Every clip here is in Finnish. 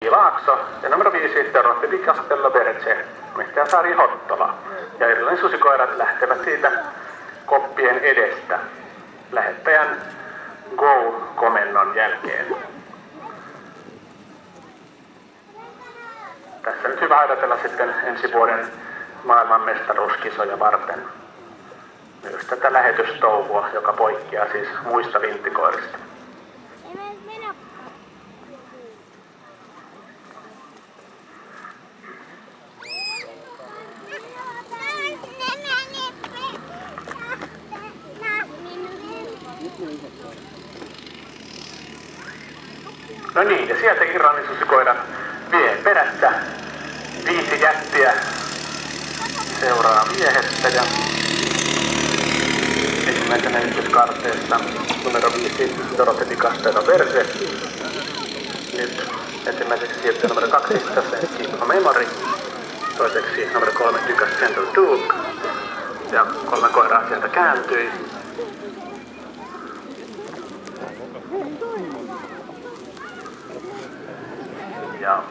Miki Laakso ja numero 5 Dorothy Di Castello Verge, omistaja Sari Hottola. Ja erilainen susikoirat lähtevät siitä koppien edestä lähettäjän Go-komennon jälkeen. Tässä nyt hyvä ajatella sitten ensi vuoden maailmanmestaruuskisoja varten myös tätä lähetystouhua, joka poikkeaa siis muista vinttikoirista. No niin, ja sieltä Irlannin susikoira vie perässä 5 jättiä seuraa miehestä ja ensimmäisenä ykköskaarteessa numero 5 Dorothy Di Castello Verge. Nyt ensimmäiseksi siirtyy numero 2 Keep Memory, toiseksi numero 3 Dukas Gentle Duke ja 3 koiraa sieltä kääntyi. Ja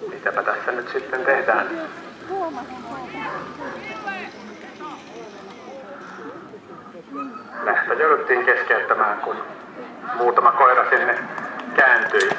mitäpä tässä nyt sitten tehdään? Lähtö jouduttiin keskeyttämään, kun muutama koira sinne kääntyi.